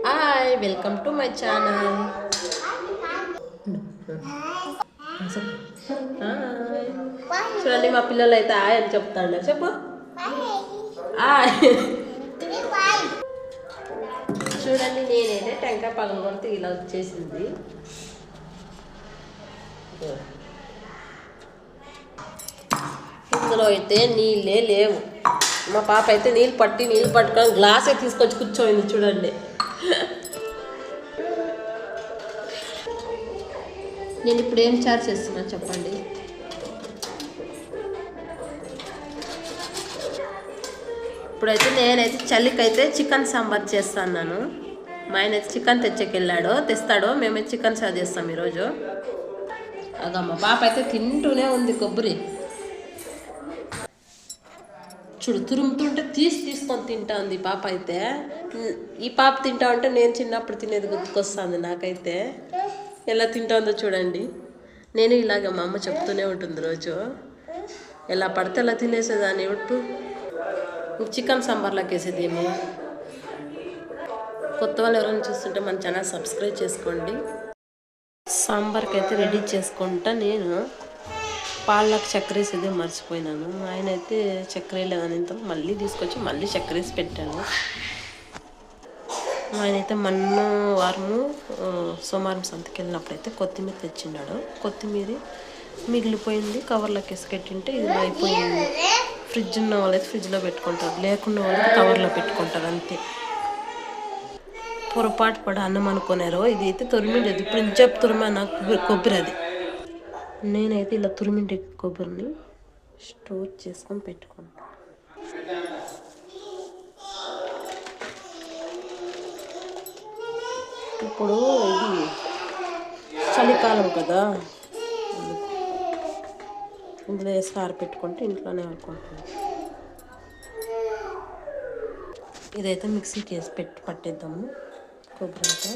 Hi welcome to my channel. చూడండి మా పిల్లలు అయితే హాయ్ అని చెప్తాండ. చెప్పు హాయ్. చూడండి నేనైతే టెంకాయ పగలు కొడితే ఇలా వచ్చేసింది. ఇందులో అయితే నీళ్ళే లేవు. మా పాప అయితే నీళ్ళు పట్టుకొని గ్లాసే తీసుకొచ్చి కూర్చోయింది. చూడండి నేను ఇప్పుడు ఏం చార్జ్ చేస్తున్నా చెప్పండి. ఇప్పుడైతే నేనైతే చలికైతే చికెన్ సాంబార్ చేస్తాను. మా ఆయన అయితే చికెన్ తెస్తాడో మేమైతే చికెన్ సార్ చేస్తాం ఈరోజు. అదమ్మ పాప అయితే తింటూనే ఉంది కొబ్బరి. చూడు తురుముతుంటే తీసుకొని తింటా ఉంది ఈ పాప అయితే. ఈ పాప తింటా ఉంటే నేను చిన్నప్పుడు తినేది గుర్తుకొస్తుంది నాకైతే. ఎలా తింటుందో చూడండి. నేను ఇలాగ మా అమ్మ చెప్తూనే ఉంటుంది రోజు. ఎలా పడితే అలా తినేసేదాన్ని. ఇప్పుడు చికెన్ సాంబార్లోకి వేసేదేమో. కొత్త వాళ్ళు ఎవరైనా చూస్తుంటే మన ఛానల్ సబ్స్క్రైబ్ చేసుకోండి. సాంబార్కి అయితే రెడీ చేసుకుంటా. నేను పాలకు చక్కెర వేసేదే మర్చిపోయినాను. ఆయన అయితే చక్కెర లేదనింత మళ్ళీ తీసుకొచ్చి మళ్ళీ చక్కెర వేసి పెట్టాను. ఆయన అయితే మొన్న వారము సోమవారం సంతకి వెళ్ళినప్పుడైతే కొత్తిమీర తెచ్చిండాడు. కొత్తిమీర మిగిలిపోయింది, కవర్లోకి వేసి పెట్టింటే ఇది అయిపోయింది. ఫ్రిడ్జ్ ఉన్న వాళ్ళైతే ఫ్రిడ్జ్లో పెట్టుకుంటారు, లేకున్న వాళ్ళైతే కవర్లో పెట్టుకుంటారు అంతే. పొరపాటు పడి అన్నం అనుకున్నారు. ఇది అయితే తురిమిండేది. ఇప్పుడు ఇంచేపు తురిమాను కొబ్బరి. అది నేనైతే ఇలా తురిమిండే కొబ్బరిని స్టోర్ చేసుకొని పెట్టుకుంటాను. ఇప్పుడు ఇది చలికాలం కదా, ఇందులో వేసి ఆరపెట్టుకుంటే ఇంట్లోనే ఆడుకుంటాను. ఇదైతే మిక్సీకి వేసి పట్టేద్దాము కొబ్బరి అయితే.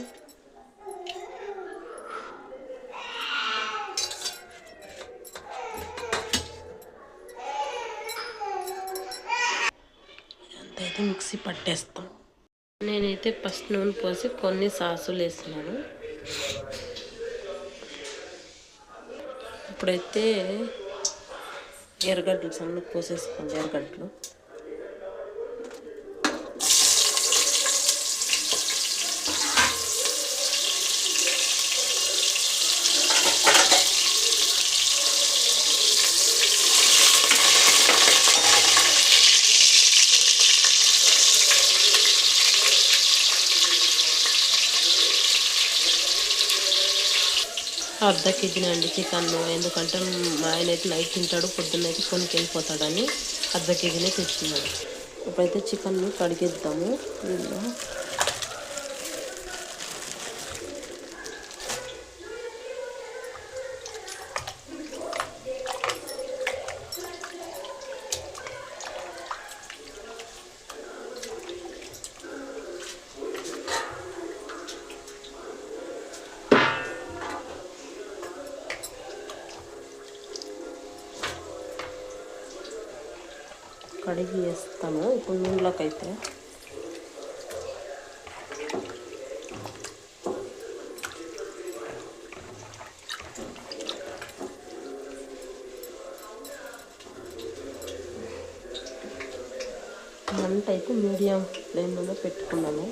అంతైతే మిక్సీ పట్టేస్తాం. నేనైతే ఫస్ట్ నూనె పోసి కొన్ని సాసులు వేస్తున్నాను. ఇప్పుడైతే ఎర్రగడ్డలు సన్నగా పోసేసుకోండి. ఎర్రగడ్డలు అర్ధ కేజీనే అండి చికెన్. ఎందుకంటే మా ఆయన అయితే నైట్ తింటాడు, పొద్దున్న అయితే కొనికి వెళ్ళిపోతాడని అర్ధ కేజీనే తెచ్చుకున్నాడు. ఇప్పుడైతే చికెన్ కడిగేద్దాము. దీనిలో కడిగి వేస్తాను. ఇప్పుడు నూనెలోకి అయితే మంట అయితే మీడియం ఫ్లేమ్లో పెట్టుకున్నాను.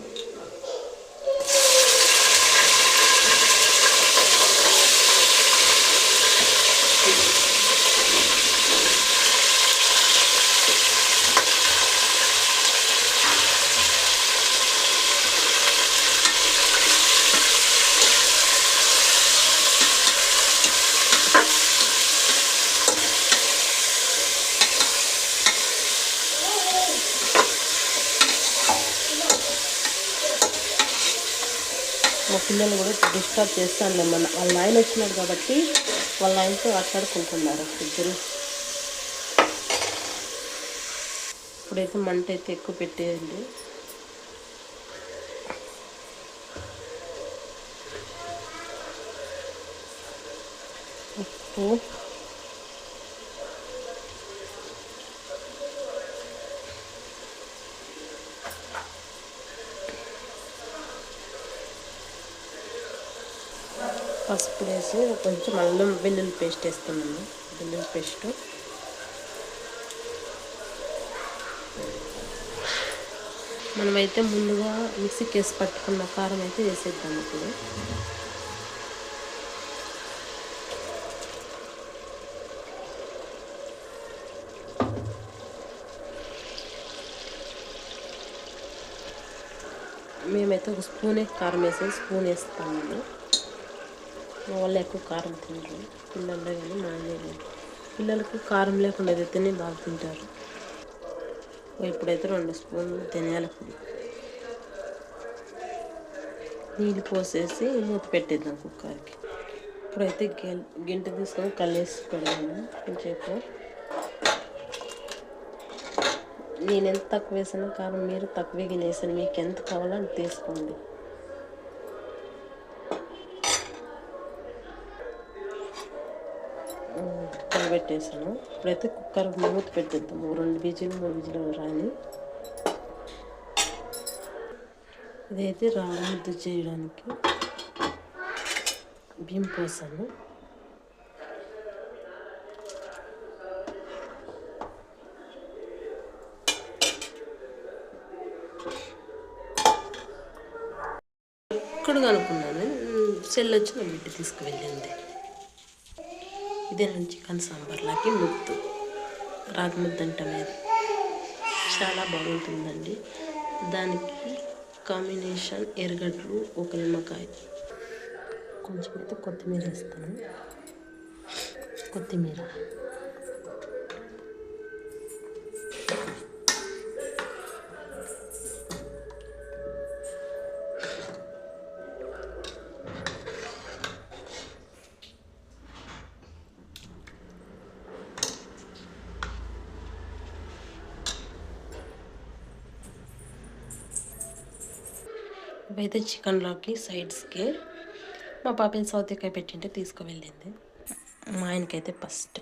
మా పిల్లలు కూడా డిస్టర్బ్ చేస్తానులే. వాళ్ళ ఆయన వచ్చినాడు కాబట్టి వాళ్ళ ఆయనతో ఆటాడుకుంటున్నారు ఇద్దరు. ఇప్పుడైతే మంట అయితే ఎక్కువ పెట్టేయండి. ఉప్పు, పసుపు వేసి కొంచెం అల్లం వెల్లుల్లి పేస్ట్ వేస్తున్నాను. వెల్లుల్లి పేస్ట్ మనమైతే ముందుగా మిక్సీకి వేసి పట్టుకున్న కారం అయితే వేసేద్దాం. ఇప్పుడు మేమైతే ఒక స్పూనే కారం వేసేది, స్పూన్ వేస్తాము. మా వాళ్ళు ఎక్కువ కారం తింటారు, పిల్లలే కానీ మానే లేదు. పిల్లలకు కారం లేకుండా అయితేనే బాగా తింటారు. ఇప్పుడైతే 2 స్పూన్లు ధనియాల పొడి, నీళ్ళు పోసేసి మూత పెట్టేద్దాం కుక్కర్కి. ఇప్పుడైతే గింట తీసుకొని కలిసి పెడదాము కొంచెంసేపు. నేను ఎంత తక్కువ వేసాను కారం, మీరు తక్కువ వేసాను, మీకు ఎంత కావాలో అంత తీసుకోండి. పెట్టేసాను. ఇప్పుడైతే కుక్కర్ మూత పెట్టేద్దాము. 2 విజిల్ 3 విజిల్ రాని. ఇదైతే రాగి ముద్ద చేయడానికి బియ్యం పోసాను. ఎక్కడ కనుక్కున్నాను, సెల్ వచ్చి నా బిడ్డ తీసుకువెళ్ళింది. ఇదే నుంచి చికెన్ సాంబార్లాకి ముద్దు, రాగి ముద్ద అంటాం. చాలా బాగుంటుందండి. దానికి కాంబినేషన్ ఎర్రగడ్డలు, ఒక నిమ్మకాయ, కొంచెం అయితే కొత్తిమీర వేస్తాను. కొత్తిమీర ఇవైతే చికెన్లోకి సైడ్స్కి మా పాపని సౌతకాయ పెట్టింటే తీసుకువెళ్ళింది. మా ఆయనకైతే ఫస్ట్